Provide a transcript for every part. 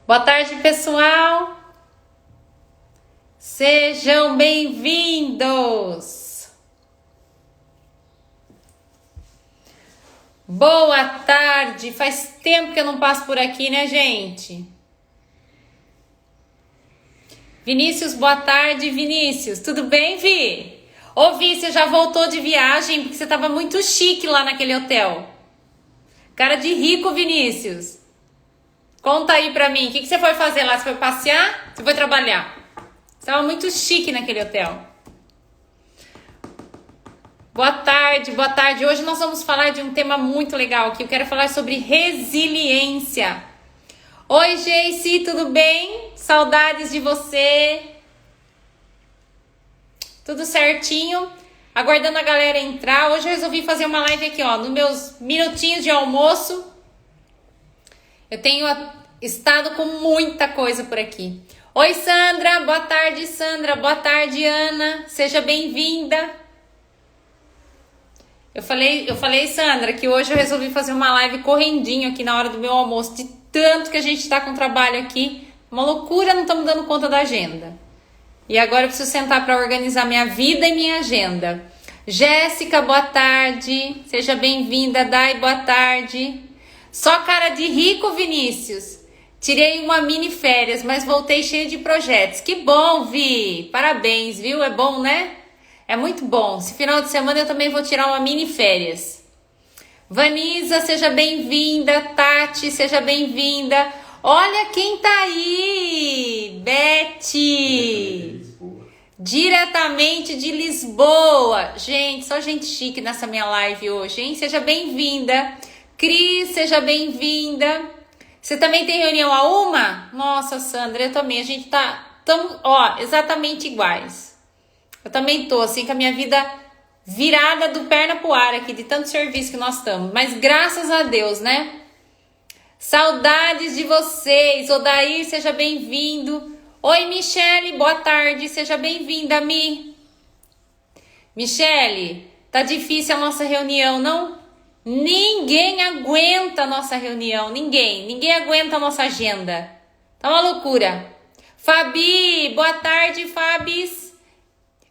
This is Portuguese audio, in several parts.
Boa tarde, pessoal. Sejam bem-vindos. Boa tarde. Faz tempo que eu não passo por aqui, né, gente? Vinícius, boa tarde, Vinícius. Tudo bem, Vi? Ô, Vi, você já voltou de viagem porque você tava muito chique lá naquele hotel. Cara de rico, Vinícius. Conta aí pra mim, o que você foi fazer lá? Você foi passear? Você foi trabalhar? Você tava muito chique naquele hotel. Boa tarde, boa tarde. Hoje nós vamos falar de um tema muito legal aqui. Eu quero falar sobre resiliência. Oi, Geice, tudo bem? Saudades de você. Tudo certinho? Aguardando a galera entrar. Hoje eu resolvi fazer uma live aqui, ó, nos meus minutinhos de almoço. Eu tenho estado com muita coisa por aqui. Oi, Sandra. Boa tarde, Sandra. Boa tarde, Ana. Seja bem-vinda. Eu falei, Sandra, que hoje eu resolvi fazer uma live correndinho aqui na hora do meu almoço, de tanto que a gente tá com trabalho aqui. Uma loucura, não estamos dando conta da agenda. E agora eu preciso sentar para organizar minha vida e minha agenda. Jéssica, boa tarde. Seja bem-vinda. Dai, boa tarde. Só cara de rico, Vinícius. Tirei uma mini férias, mas voltei cheio de projetos. Que bom, Vi. Parabéns, viu? É bom, né? É muito bom. Esse final de semana eu também vou tirar uma mini férias. Vanisa, seja bem-vinda. Tati, seja bem-vinda. Olha quem tá aí. Beth. Diretamente de Lisboa. Gente, só gente chique nessa minha live hoje, hein? Seja bem-vinda. Cris, seja bem-vinda. Você também tem reunião a uma? Nossa, Sandra, eu também. A gente tá exatamente iguais. Eu também tô, assim, com a minha vida virada do perna pro ar aqui, de tanto serviço que nós estamos. Mas graças a Deus, né? Saudades de vocês. Odair, seja bem-vindo. Oi, Michele, boa tarde. Seja bem-vinda, Mi. Michele, tá difícil a nossa reunião, não? Ninguém aguenta a nossa reunião, ninguém aguenta a nossa agenda. Tá uma loucura. Fabi, boa tarde, Fabis.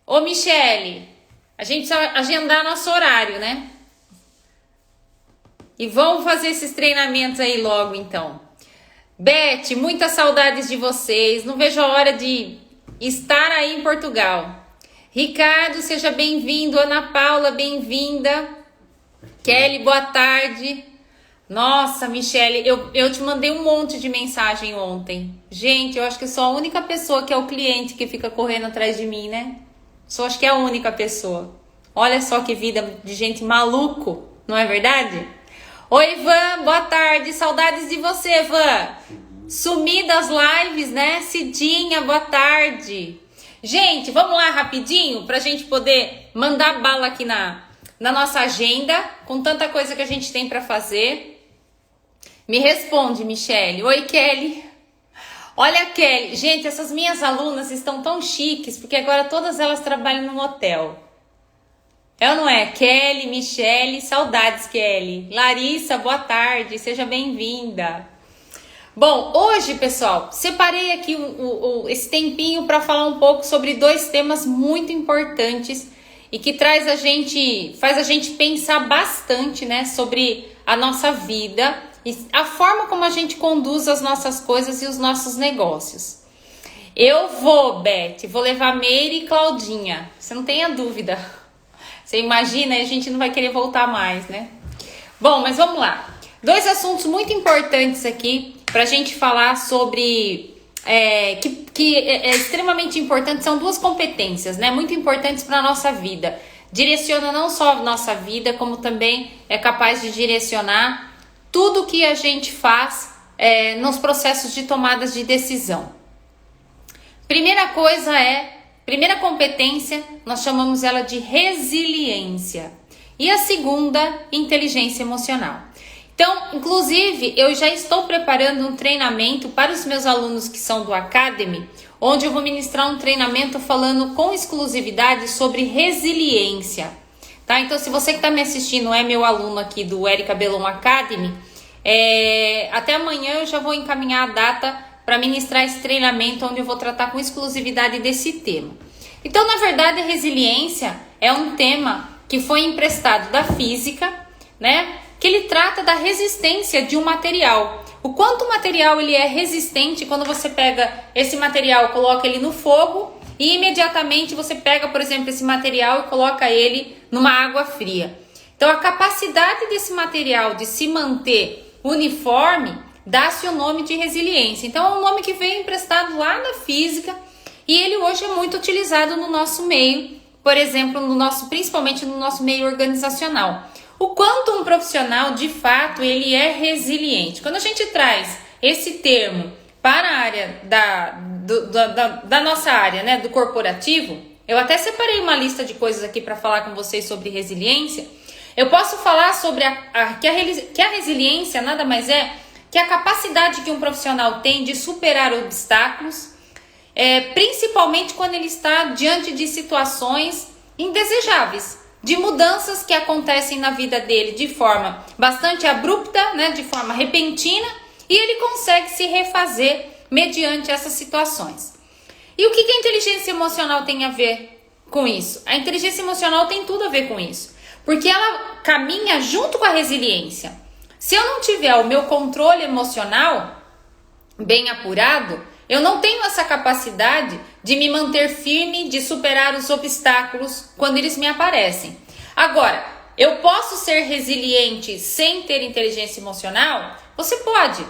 Ô, Michele, a gente precisa agendar nosso horário, né? E vamos fazer esses treinamentos aí logo, então. Beth, muitas saudades de vocês. Não vejo a hora de estar aí em Portugal. Ricardo, seja bem-vindo. Ana Paula, bem-vinda. Kelly, boa tarde. Nossa, Michele, eu te mandei um monte de mensagem ontem. Gente, eu acho que eu sou a única pessoa que é o cliente que fica correndo atrás de mim, né? Acho que é a única pessoa. Olha só que vida de gente maluco, não é verdade? Oi, Ivan, boa tarde. Saudades de você, Ivan. Sumi das lives, né? Cidinha, boa tarde. Gente, vamos lá rapidinho pra gente poder mandar bala aqui na nossa agenda, com tanta coisa que a gente tem para fazer. Me responde, Michele. Oi, Kelly. Olha, Kelly. Gente, essas minhas alunas estão tão chiques, porque agora todas elas trabalham num hotel. É ou não é? Kelly, Michele, saudades, Kelly. Larissa, boa tarde. Seja bem-vinda. Bom, hoje, pessoal, separei aqui esse tempinho para falar um pouco sobre dois temas muito importantes e que faz a gente pensar bastante, né, sobre a nossa vida e a forma como a gente conduz as nossas coisas e os nossos negócios. Eu Beth, vou levar Meire e Claudinha, você não tenha dúvida. Você imagina, a gente não vai querer voltar mais, né? Bom, mas vamos lá. Dois assuntos muito importantes aqui pra gente falar sobre... que é extremamente importante, são duas competências, né? Muito importantes para a nossa vida. Direciona não só a nossa vida, como também é capaz de direcionar tudo que a gente faz nos processos de tomadas de decisão. Primeira competência, nós chamamos ela de resiliência. E a segunda, inteligência emocional. Então, inclusive, eu já estou preparando um treinamento para os meus alunos que são do Academy, onde eu vou ministrar um treinamento falando com exclusividade sobre resiliência. Tá? Então, se você que está me assistindo é meu aluno aqui do Érica Belon Academy, até amanhã eu já vou encaminhar a data para ministrar esse treinamento onde eu vou tratar com exclusividade desse tema. Então, na verdade, a resiliência é um tema que foi emprestado da física, né? Que ele trata da resistência de um material. O quanto o material ele é resistente quando você pega esse material, coloca ele no fogo e imediatamente você pega, por exemplo, esse material e coloca ele numa água fria. Então, a capacidade desse material de se manter uniforme dá-se o nome de resiliência. Então, é um nome que veio emprestado lá da física e ele hoje é muito utilizado no nosso meio, por exemplo, principalmente no nosso meio organizacional. O quanto um profissional, de fato, ele é resiliente. Quando a gente traz esse termo para a área da nossa área, né, do corporativo, eu até separei uma lista de coisas aqui para falar com vocês sobre resiliência. Eu posso falar sobre que a resiliência nada mais é que a capacidade que um profissional tem de superar obstáculos, principalmente quando ele está diante de situações indesejáveis, de mudanças que acontecem na vida dele de forma bastante abrupta, né, de forma repentina, e ele consegue se refazer mediante essas situações. E o que a inteligência emocional tem a ver com isso? A inteligência emocional tem tudo a ver com isso, porque ela caminha junto com a resiliência. Se eu não tiver o meu controle emocional bem apurado, eu não tenho essa capacidade de me manter firme, de superar os obstáculos quando eles me aparecem. Agora, eu posso ser resiliente sem ter inteligência emocional? Você pode,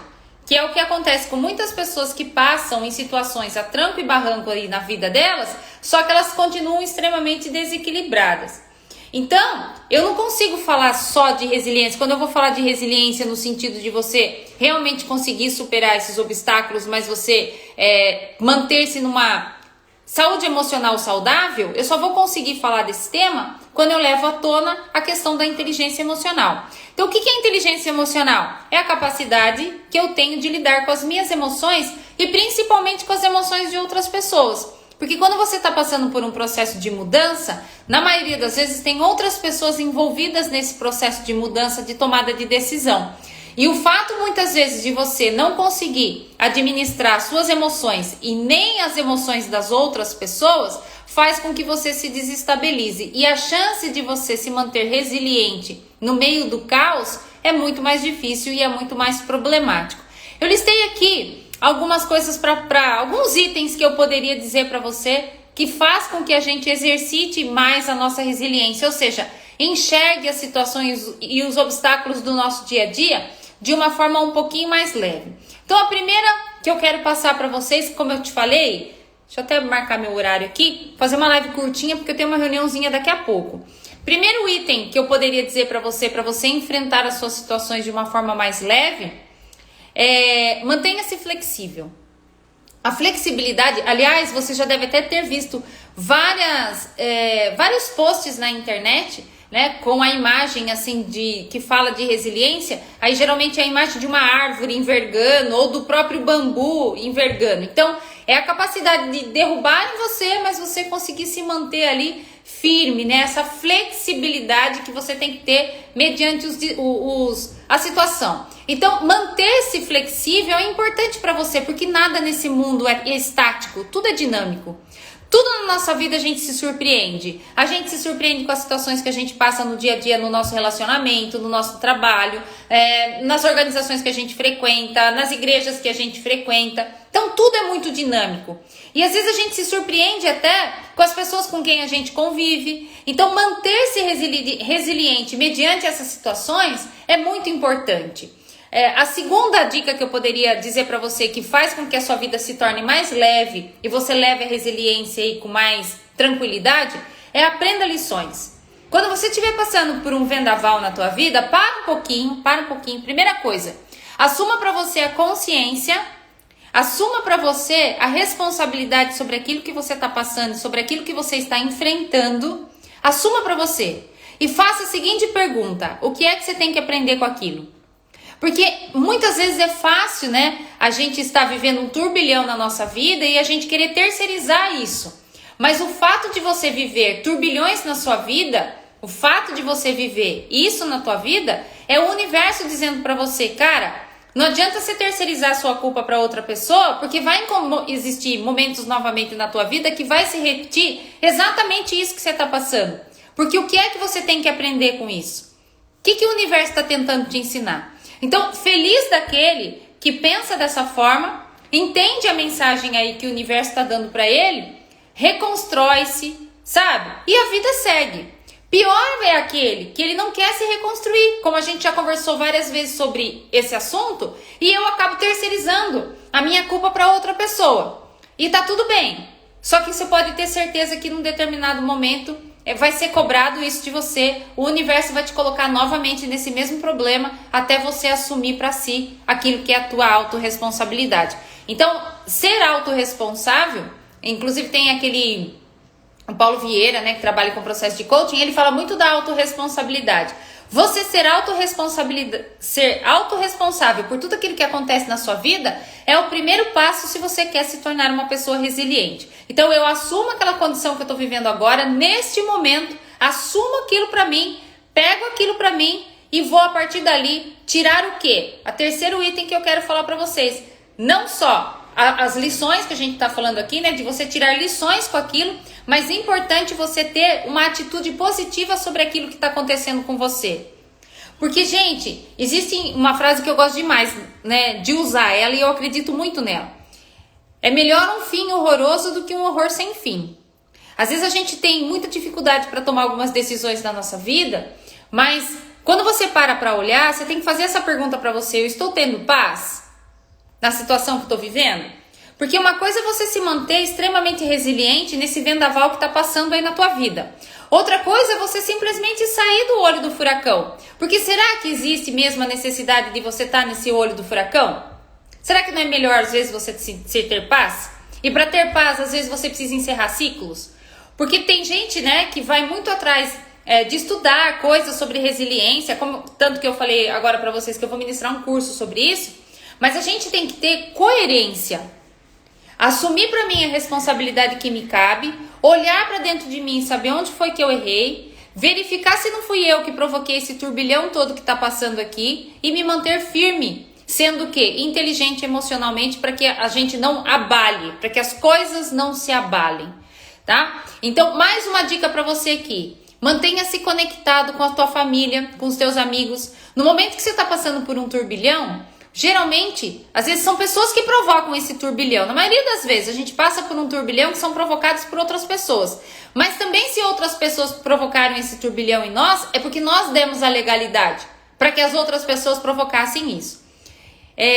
que é o que acontece com muitas pessoas que passam em situações a tranco e barranco aí na vida delas, só que elas continuam extremamente desequilibradas. Então, eu não consigo falar só de resiliência. Quando eu vou falar de resiliência no sentido de você realmente conseguir superar esses obstáculos, mas você manter-se numa saúde emocional saudável, eu só vou conseguir falar desse tema quando eu levo à tona a questão da inteligência emocional. Então, o que é inteligência emocional? É a capacidade que eu tenho de lidar com as minhas emoções e principalmente com as emoções de outras pessoas. Porque quando você está passando por um processo de mudança, na maioria das vezes tem outras pessoas envolvidas nesse processo de mudança, de tomada de decisão. E o fato muitas vezes de você não conseguir administrar suas emoções e nem as emoções das outras pessoas faz com que você se desestabilize. E a chance de você se manter resiliente no meio do caos é muito mais difícil e é muito mais problemático. Eu listei aqui algumas coisas para alguns itens que eu poderia dizer para você que faz com que a gente exercite mais a nossa resiliência, ou seja, enxergue as situações e os obstáculos do nosso dia a dia de uma forma um pouquinho mais leve. Então, a primeira que eu quero passar para vocês, como eu te falei, deixa eu até marcar meu horário aqui, fazer uma live curtinha porque eu tenho uma reuniãozinha daqui a pouco. Primeiro item que eu poderia dizer para você enfrentar as suas situações de uma forma mais leve, mantenha-se flexível. A flexibilidade, aliás, você já deve até ter visto vários posts na internet, né, com a imagem assim que fala de resiliência. Aí geralmente é a imagem de uma árvore envergando ou do próprio bambu envergando. Então é a capacidade de derrubar em você, mas você conseguir se manter ali firme, né? Essa flexibilidade que você tem que ter mediante a situação. Então, manter-se flexível é importante para você, porque nada nesse mundo é estático, tudo é dinâmico. Tudo na nossa vida a gente se surpreende. A gente se surpreende com as situações que a gente passa no dia a dia, no nosso relacionamento, no nosso trabalho, nas organizações que a gente frequenta, nas igrejas que a gente frequenta. Então tudo é muito dinâmico. E às vezes a gente se surpreende até com as pessoas com quem a gente convive. Então manter-se resiliente mediante essas situações é muito importante. A segunda dica que eu poderia dizer para você que faz com que a sua vida se torne mais leve e você leve a resiliência aí com mais tranquilidade é aprenda lições. Quando você estiver passando por um vendaval na tua vida, para um pouquinho. Primeira coisa, assuma para você a consciência, assuma para você a responsabilidade sobre aquilo que você está passando, sobre aquilo que você está enfrentando. Assuma para você e faça a seguinte pergunta: o que é que você tem que aprender com aquilo? Porque muitas vezes é fácil, né? A gente está vivendo um turbilhão na nossa vida e a gente querer terceirizar isso. Mas o fato de você viver turbilhões na sua vida, o fato de você viver isso na tua vida, é o universo dizendo para você, cara, Não adianta você terceirizar a sua culpa para outra pessoa, porque vai existir momentos novamente na tua vida que vai se repetir exatamente isso que você está passando. Porque o que é que você tem que aprender com isso? O que o universo está tentando te ensinar? Então, feliz daquele que pensa dessa forma, entende a mensagem aí que o universo está dando para ele, reconstrói-se, sabe? E a vida segue. Pior é aquele que ele não quer se reconstruir, como a gente já conversou várias vezes sobre esse assunto, e eu acabo terceirizando a minha culpa para outra pessoa. E tá tudo bem. Só que você pode ter certeza que num determinado momento vai ser cobrado isso de você. O universo vai te colocar novamente nesse mesmo problema até você assumir para si aquilo que é a tua autorresponsabilidade. Então, ser autorresponsável, inclusive tem aquele... O Paulo Vieira, né, que trabalha com processo de coaching, ele fala muito da autorresponsabilidade. Você ser autorresponsável por tudo aquilo que acontece na sua vida é o primeiro passo se você quer se tornar uma pessoa resiliente. Então eu assumo aquela condição que eu estou vivendo agora, neste momento, assumo aquilo para mim, pego aquilo para mim e vou a partir dali tirar o quê? O terceiro item que eu quero falar para vocês. Não só as lições que a gente está falando aqui, né, de você tirar lições com aquilo, mas é importante você ter uma atitude positiva sobre aquilo que está acontecendo com você. Porque, gente, existe uma frase que eu gosto demais, né, de usar ela, e eu acredito muito nela. É melhor um fim horroroso do que um horror sem fim. Às vezes a gente tem muita dificuldade para tomar algumas decisões na nossa vida, mas quando você para olhar, você tem que fazer essa pergunta para você: eu estou tendo paz na situação que estou vivendo? Porque uma coisa é você se manter extremamente resiliente nesse vendaval que está passando aí na tua vida. Outra coisa é você simplesmente sair do olho do furacão. Porque será que existe mesmo a necessidade de você estar nesse olho do furacão? Será que não é melhor às vezes você ter paz? E para ter paz, às vezes você precisa encerrar ciclos? Porque tem gente, né, que vai muito atrás de estudar coisas sobre resiliência, como tanto que eu falei agora para vocês que eu vou ministrar um curso sobre isso. Mas a gente tem que ter coerência. Assumir para mim a responsabilidade que me cabe, olhar para dentro de mim, saber onde foi que eu errei, verificar se não fui eu que provoquei esse turbilhão todo que está passando aqui e me manter firme, sendo o quê? Inteligente emocionalmente, para que a gente não abale, para que as coisas não se abalem, tá? Então, mais uma dica para você aqui. Mantenha-se conectado com a tua família, com os teus amigos. No momento que você está passando por um turbilhão, geralmente, às vezes são pessoas que provocam esse turbilhão. Na maioria das vezes, a gente passa por um turbilhão que são provocados por outras pessoas. Mas também se outras pessoas provocaram esse turbilhão em nós, é porque nós demos a legalidade para que as outras pessoas provocassem isso.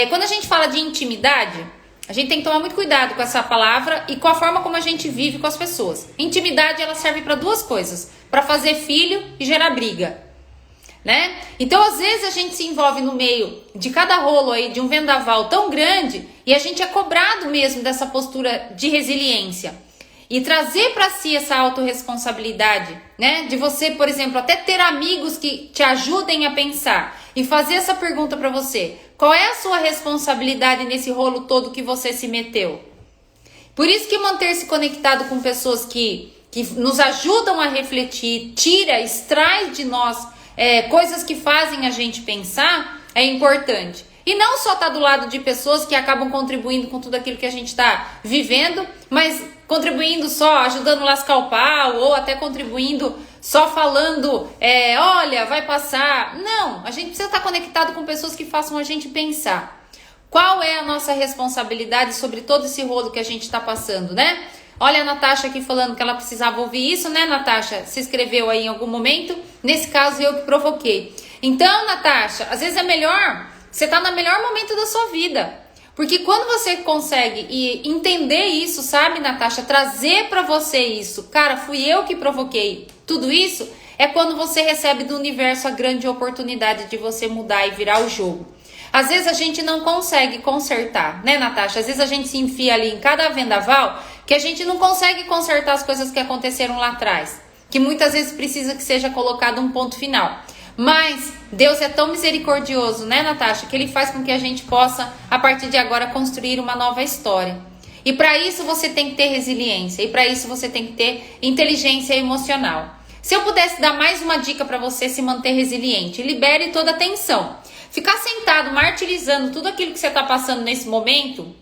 Quando a gente fala de intimidade, a gente tem que tomar muito cuidado com essa palavra e com a forma como a gente vive com as pessoas. Intimidade, ela serve para duas coisas: para fazer filho e gerar briga. Né? Então, às vezes a gente se envolve no meio de cada rolo aí, de um vendaval tão grande, e a gente é cobrado mesmo dessa postura de resiliência. E trazer para si essa autorresponsabilidade, né? De você, por exemplo, até ter amigos que te ajudem a pensar e fazer essa pergunta para você: qual é a sua responsabilidade nesse rolo todo que você se meteu? Por isso que manter-se conectado com pessoas que nos ajudam a refletir, extrai de nós coisas que fazem a gente pensar, é importante. E não só estar do lado de pessoas que acabam contribuindo com tudo aquilo que a gente está vivendo, mas contribuindo só, ajudando a lascar o pau, ou até contribuindo só falando, olha, vai passar. Não, a gente precisa estar conectado com pessoas que façam a gente pensar. Qual é a nossa responsabilidade sobre todo esse rolo que a gente está passando, né? Olha a Natasha aqui falando que ela precisava ouvir isso, né, Natasha? Se escreveu aí em algum momento. Nesse caso, eu que provoquei. Então, Natasha, às vezes é melhor, você tá no melhor momento da sua vida. Porque quando você consegue entender isso, sabe, Natasha? Trazer pra você isso. Cara, fui eu que provoquei tudo isso. É quando você recebe do universo a grande oportunidade de você mudar e virar o jogo. Às vezes a gente não consegue consertar, né, Natasha? Às vezes a gente se enfia ali em cada vendaval que a gente não consegue consertar as coisas que aconteceram lá atrás. Que muitas vezes precisa que seja colocado um ponto final. Mas Deus é tão misericordioso, né, Natasha? Que Ele faz com que a gente possa, a partir de agora, construir uma nova história. E para isso você tem que ter resiliência. E para isso você tem que ter inteligência emocional. Se eu pudesse dar mais uma dica para você se manter resiliente: libere toda a tensão. Ficar sentado martirizando tudo aquilo que você está passando nesse momento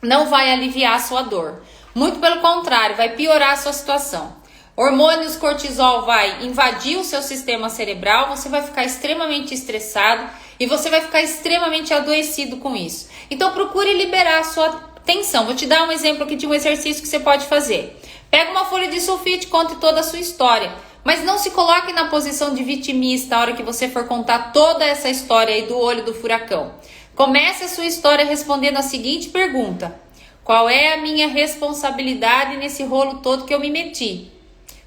não vai aliviar a sua dor. Muito pelo contrário, vai piorar a sua situação. Hormônios cortisol vai invadir o seu sistema cerebral, você vai ficar extremamente estressado e você vai ficar extremamente adoecido com isso. Então procure liberar a sua tensão. Vou te dar um exemplo aqui de um exercício que você pode fazer. Pega uma folha de sulfite, conte toda a sua história. Mas não se coloque na posição de vitimista a hora que você for contar toda essa história aí do olho do furacão. Comece a sua história respondendo a seguinte pergunta: qual é a minha responsabilidade nesse rolo todo que eu me meti?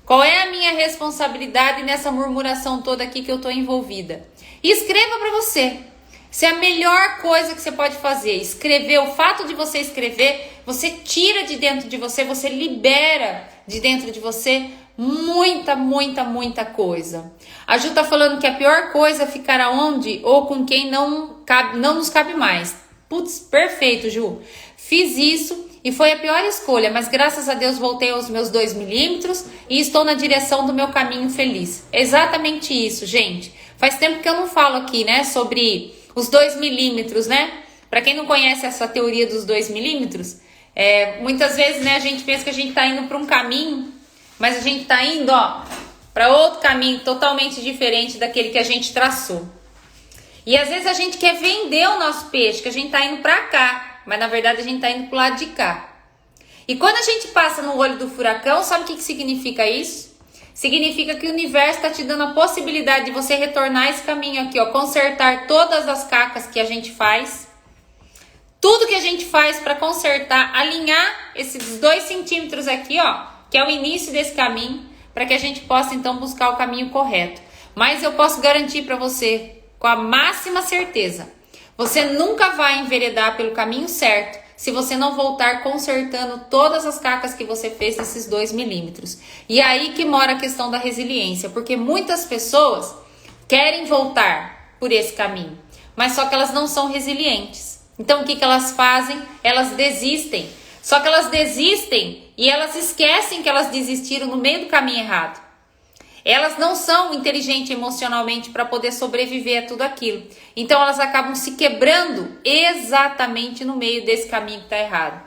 Qual é a minha responsabilidade nessa murmuração toda aqui que eu estou envolvida? E escreva para você. Isso é a melhor coisa que você pode fazer. Escrever, o fato de você escrever, você tira de dentro de você, você libera de dentro de você muita coisa. A Ju tá falando que a pior coisa é ficar aonde ou com quem não nos cabe mais. Putz, perfeito, Ju. Fiz isso e foi a pior escolha, mas graças a Deus voltei aos meus 2 milímetros e estou na direção do meu caminho feliz. Exatamente isso, gente. Faz tempo que eu não falo aqui, né, sobre os 2 milímetros, né? Para quem não conhece essa teoria dos 2 milímetros, muitas vezes, né, a gente pensa que a gente tá indo para um caminho, mas a gente tá indo, ó, para outro caminho totalmente diferente daquele que a gente traçou. E às vezes a gente quer vender o nosso peixe, que a gente tá indo para cá, mas na verdade a gente tá indo pro lado de cá. E quando a gente passa no olho do furacão, sabe o que significa isso? Significa que o universo está te dando a possibilidade de você retornar esse caminho aqui, ó, consertar todas as cacas que a gente faz. Tudo que a gente faz para consertar, alinhar esses 2 centímetros aqui, ó, que é o início desse caminho, para que a gente possa então buscar o caminho correto. Mas eu posso garantir para você, com a máxima certeza, você nunca vai enveredar pelo caminho certo se você não voltar consertando todas as cacas que você fez nesses 2 milímetros. E é aí que mora a questão da resiliência, porque muitas pessoas querem voltar por esse caminho, mas só que elas não são resilientes. Então o que elas fazem? Elas desistem. Só que elas desistem e elas esquecem que elas desistiram no meio do caminho errado. Elas não são inteligentes emocionalmente para poder sobreviver a tudo aquilo. Então elas acabam se quebrando exatamente no meio desse caminho que está errado.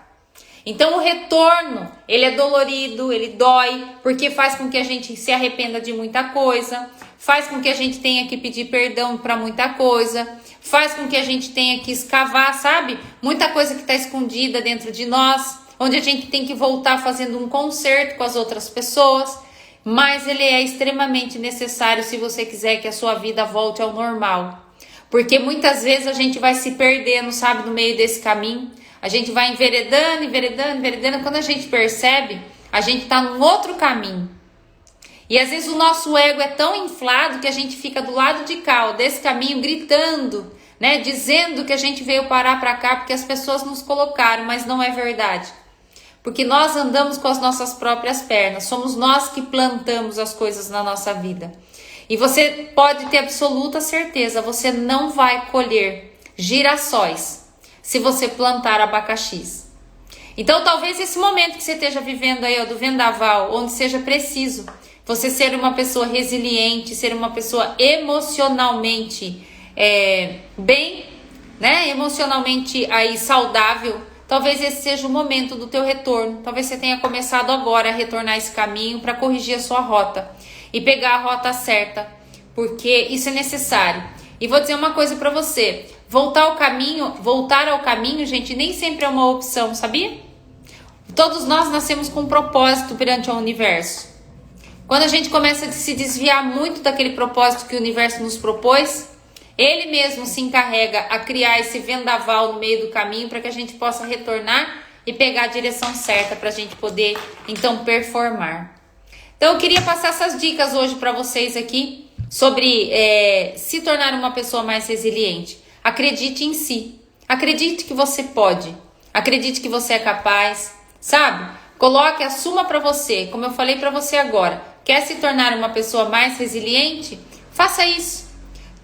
Então o retorno, ele é dolorido, ele dói, porque faz com que a gente se arrependa de muita coisa, faz com que a gente tenha que pedir perdão para muita coisa, faz com que a gente tenha que escavar, sabe? Muita coisa que está escondida dentro de nós, onde a gente tem que voltar fazendo um conserto com as outras pessoas. Mas ele é extremamente necessário se você quiser que a sua vida volte ao normal. Porque muitas vezes a gente vai se perdendo, sabe, no meio desse caminho. A gente vai enveredando. Quando a gente percebe, a gente tá num outro caminho. E às vezes o nosso ego é tão inflado que a gente fica do lado de cá, ó, desse caminho, gritando, né, dizendo que a gente veio parar para cá porque as pessoas nos colocaram, mas não é verdade. Porque nós andamos com as nossas próprias pernas, somos nós que plantamos as coisas na nossa vida. E você pode ter absoluta certeza, você não vai colher girassóis se você plantar abacaxis. Então talvez esse momento que você esteja vivendo aí, ó, do vendaval, onde seja preciso você ser uma pessoa resiliente, ser uma pessoa emocionalmente bem, né? Emocionalmente aí saudável. Talvez esse seja o momento do teu retorno. Talvez você tenha começado agora a retornar esse caminho para corrigir a sua rota e pegar a rota certa, porque isso é necessário. E vou dizer uma coisa para você: voltar ao caminho, gente, nem sempre é uma opção, sabia? Todos nós nascemos com um propósito perante o universo. Quando a gente começa a se desviar muito daquele propósito que o universo nos propôs, ele mesmo se encarrega a criar esse vendaval no meio do caminho para que a gente possa retornar e pegar a direção certa para a gente poder, então, performar. Então, eu queria passar essas dicas hoje para vocês aqui sobre se tornar uma pessoa mais resiliente. Acredite em si. Acredite que você pode. Acredite que você é capaz, sabe? Coloque, assuma para você, como eu falei para você agora. Quer se tornar uma pessoa mais resiliente? Faça isso.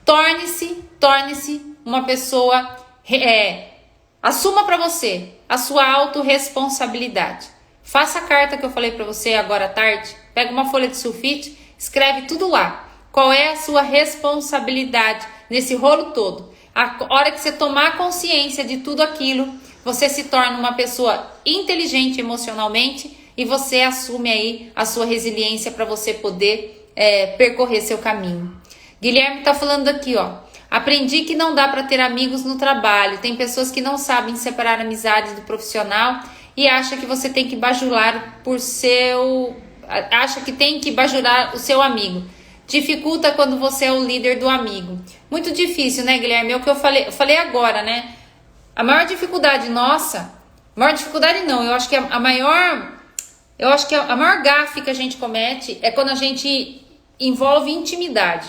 Torne-se uma pessoa, assuma para você a sua autorresponsabilidade. Faça a carta que eu falei para você agora à tarde, pega uma folha de sulfite, escreve tudo lá. Qual é a sua responsabilidade nesse rolo todo? A hora que você tomar consciência de tudo aquilo, você se torna uma pessoa inteligente emocionalmente e você assume aí a sua resiliência para você poder percorrer seu caminho. Guilherme tá falando aqui, ó. Aprendi que não dá para ter amigos no trabalho. Tem pessoas que não sabem separar a amizade do profissional e acha que você tem que bajular acha que tem que bajular o seu amigo. Dificulta quando você é o líder do amigo. Muito difícil, né, Guilherme? É o que eu falei agora, né? A maior dificuldade nossa, maior dificuldade não, eu acho que a maior gafe que a gente comete é quando a gente envolve intimidade.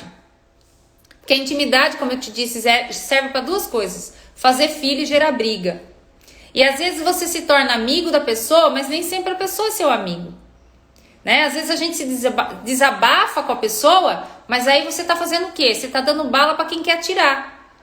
Porque a intimidade, como eu te disse, serve para duas coisas: fazer filho e gerar briga. E às vezes você se torna amigo da pessoa, mas nem sempre a pessoa é seu amigo. Né? Às vezes a gente se desabafa com a pessoa, mas aí você tá fazendo o quê? Você tá dando bala para quem quer atirar.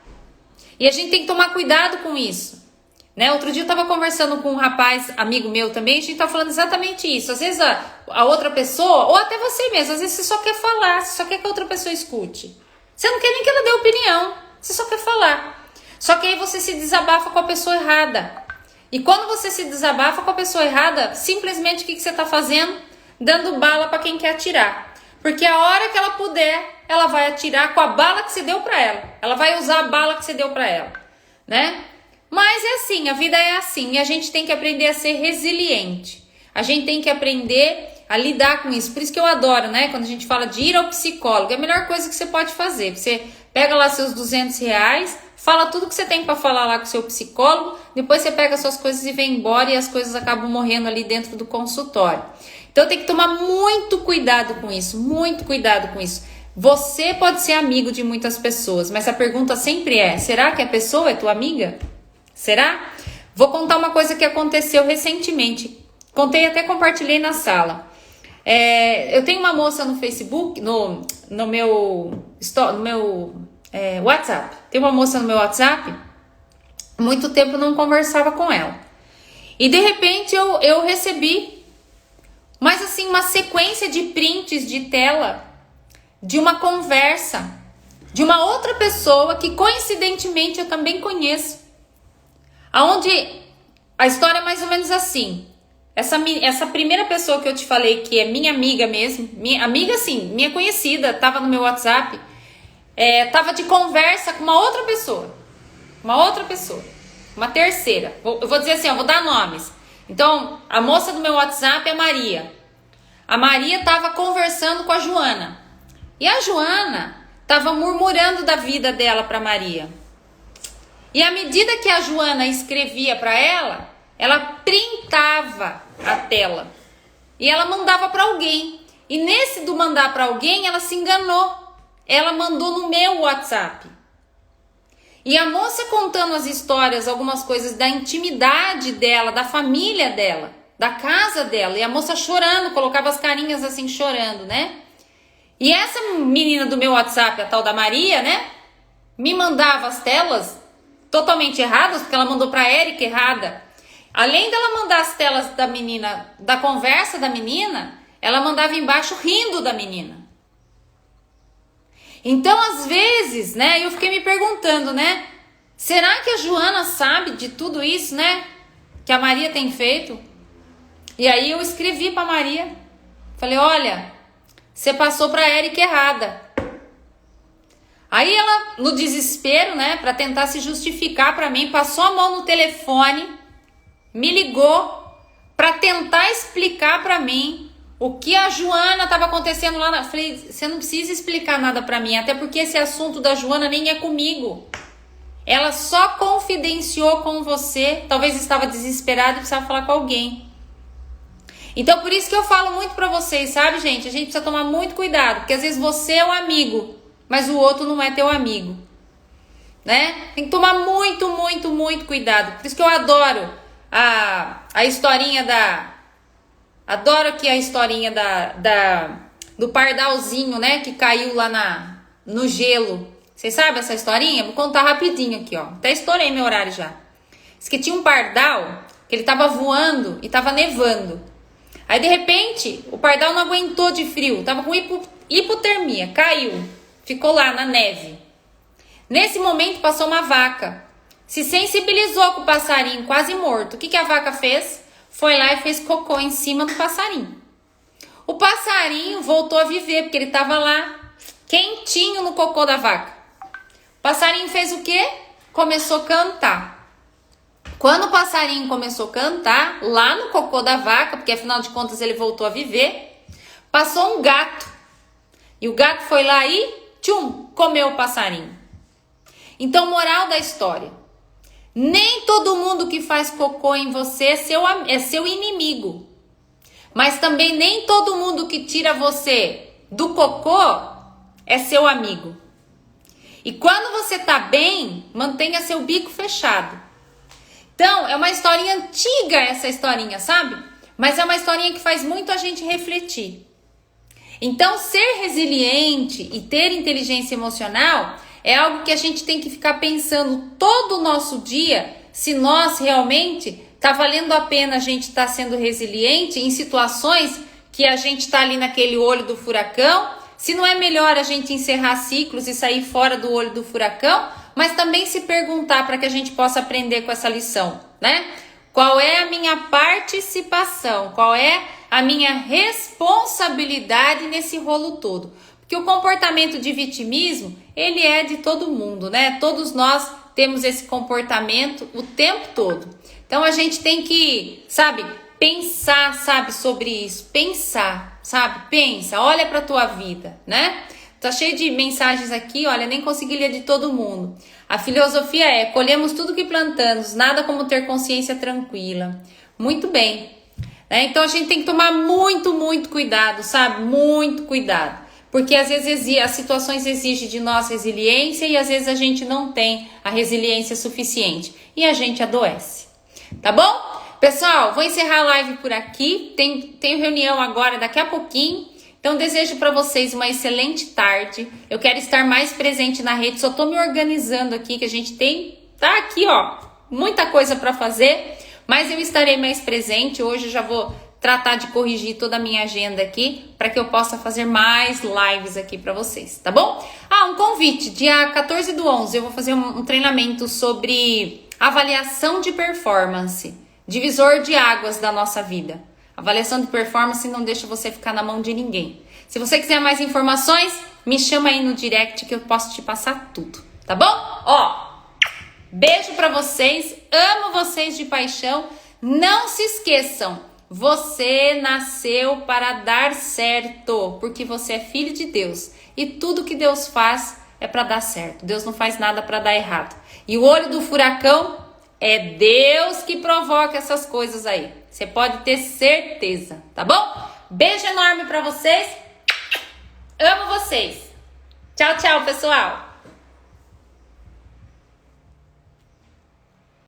E a gente tem que tomar cuidado com isso. Né? Outro dia eu tava conversando com um rapaz, amigo meu também, a gente tá falando exatamente isso. Às vezes a outra pessoa, ou até você mesmo, às vezes você só quer falar, você só quer que a outra pessoa escute. Você não quer nem que ela dê opinião, você só quer falar. Só que aí você se desabafa com a pessoa errada. E quando você se desabafa com a pessoa errada, simplesmente o que você tá fazendo? Dando bala para quem quer atirar. Porque a hora que ela puder, ela vai atirar com a bala que você deu para ela. Ela vai usar a bala que você deu para ela, né? Mas é assim, a vida é assim. E a gente tem que aprender a ser resiliente. A gente tem que aprender a lidar com isso. Por isso que eu adoro, né? Quando a gente fala de ir ao psicólogo, é a melhor coisa que você pode fazer. Você pega lá seus R$200, fala tudo que você tem para falar lá com o seu psicólogo, depois você pega suas coisas e vem embora e as coisas acabam morrendo ali dentro do consultório. Então tem que tomar muito cuidado com isso, muito cuidado com isso. Você pode ser amigo de muitas pessoas, mas a pergunta sempre é: será que a pessoa é tua amiga? Será? Vou contar uma coisa que aconteceu recentemente. Contei, até compartilhei na sala. Eu tenho uma moça no Facebook, no meu WhatsApp. Tem uma moça no meu WhatsApp, muito tempo não conversava com ela. E de repente eu recebi, mas assim, uma sequência de prints de tela de uma conversa de uma outra pessoa que coincidentemente eu também conheço. Aonde a história é mais ou menos assim. Essa primeira pessoa que eu te falei, que é minha amiga mesmo, minha amiga assim, minha conhecida, tava no meu WhatsApp, tava de conversa com uma outra pessoa, uma terceira. Eu vou dizer assim, eu vou dar nomes. Então, a moça do meu WhatsApp é Maria. A Maria tava conversando com a Joana. E a Joana tava murmurando da vida dela para Maria. E à medida que a Joana escrevia para ela printava a tela e ela mandava para alguém. E nesse do mandar para alguém, ela se enganou. Ela mandou no meu WhatsApp. E a moça contando as histórias, algumas coisas da intimidade dela, da família dela, da casa dela. E a moça chorando, colocava as carinhas assim chorando, né? E essa menina do meu WhatsApp, a tal da Maria, né? Me mandava as telas totalmente erradas, porque ela mandou para Érica errada. Além dela mandar as telas da menina, da conversa da menina, ela mandava embaixo rindo da menina. Então, às vezes, né, eu fiquei me perguntando, né, será que a Joana sabe de tudo isso, né, que a Maria tem feito? E aí eu escrevi para Maria, falei, olha, você passou para Érica errada. Aí ela, no desespero, né, para tentar se justificar para mim, passou a mão no telefone, me ligou para tentar explicar para mim o que a Joana estava acontecendo lá. Falei, você não precisa explicar nada para mim, até porque esse assunto da Joana nem é comigo. Ela só confidenciou com você, talvez estava desesperada e precisava falar com alguém. Então, por isso que eu falo muito para vocês, sabe, gente? A gente precisa tomar muito cuidado, porque às vezes você é o amigo, mas o outro não é teu amigo, né? Tem que tomar muito, muito, muito cuidado. Por isso que eu adoro a historinha adoro aqui a historinha do pardalzinho, né? Que caiu lá no gelo. Vocês sabem essa historinha? Vou contar rapidinho aqui, ó. Até estourei meu horário já. Diz que tinha um pardal, que ele tava voando e tava nevando. Aí, de repente, o pardal não aguentou de frio. Tava com hipotermia, caiu. Ficou lá na neve. Nesse momento passou uma vaca, se sensibilizou com o passarinho quase morto. O que a vaca fez? Foi lá e fez cocô em cima do passarinho. O passarinho voltou a viver, porque ele estava lá, quentinho no cocô da vaca. O passarinho fez o quê? Começou a cantar. Quando o passarinho começou a cantar, lá no cocô da vaca, porque afinal de contas ele voltou a viver, passou um gato. E o gato foi lá e, tchum, comeu o passarinho. Então, moral da história. Nem todo mundo que faz cocô em você é seu inimigo. Mas também nem todo mundo que tira você do cocô é seu amigo. E quando você tá bem, mantenha seu bico fechado. Então, é uma historinha antiga essa historinha, sabe? Mas é uma historinha que faz muito a gente refletir. Então, ser resiliente e ter inteligência emocional é algo que a gente tem que ficar pensando todo o nosso dia, se nós realmente tá valendo a pena a gente estar sendo resiliente em situações que a gente tá ali naquele olho do furacão, se não é melhor a gente encerrar ciclos e sair fora do olho do furacão, mas também se perguntar para que a gente possa aprender com essa lição, né? Qual é a minha participação? Qual é a minha responsabilidade nesse rolo todo? Porque o comportamento de vitimismo, ele é de todo mundo, né? Todos nós temos esse comportamento o tempo todo. Então a gente tem que, sabe, pensar, sabe, sobre isso. Pensar, sabe? Pensa, olha pra tua vida, né? Tá cheio de mensagens aqui, olha, nem consegui ler de todo mundo. A filosofia é: colhemos tudo que plantamos, nada como ter consciência tranquila. Muito bem, né? Então a gente tem que tomar muito, muito cuidado, sabe? Muito cuidado. Porque às vezes as situações exigem de nós resiliência e às vezes a gente não tem a resiliência suficiente e a gente adoece. Tá bom? Pessoal, vou encerrar a live por aqui. Tenho reunião agora daqui a pouquinho. Então desejo para vocês uma excelente tarde. Eu quero estar mais presente na rede. Só tô me organizando aqui, que a gente tá aqui, ó, muita coisa para fazer. Mas eu estarei mais presente. Hoje eu já vou tratar de corrigir toda a minha agenda aqui para que eu possa fazer mais lives aqui para vocês, tá bom? Um convite, dia 14/11 eu vou fazer um treinamento sobre avaliação de performance, divisor de águas da nossa vida. Avaliação de performance não deixa você ficar na mão de ninguém. Se você quiser mais informações, me chama aí no direct que eu posso te passar tudo, tá bom? Ó, beijo pra vocês, amo vocês de paixão. Não se esqueçam, você nasceu para dar certo, porque você é filho de Deus. E tudo que Deus faz é para dar certo. Deus não faz nada para dar errado. E o olho do furacão é Deus que provoca essas coisas aí. Você pode ter certeza, tá bom? Beijo enorme pra vocês. Amo vocês. Tchau, tchau, pessoal.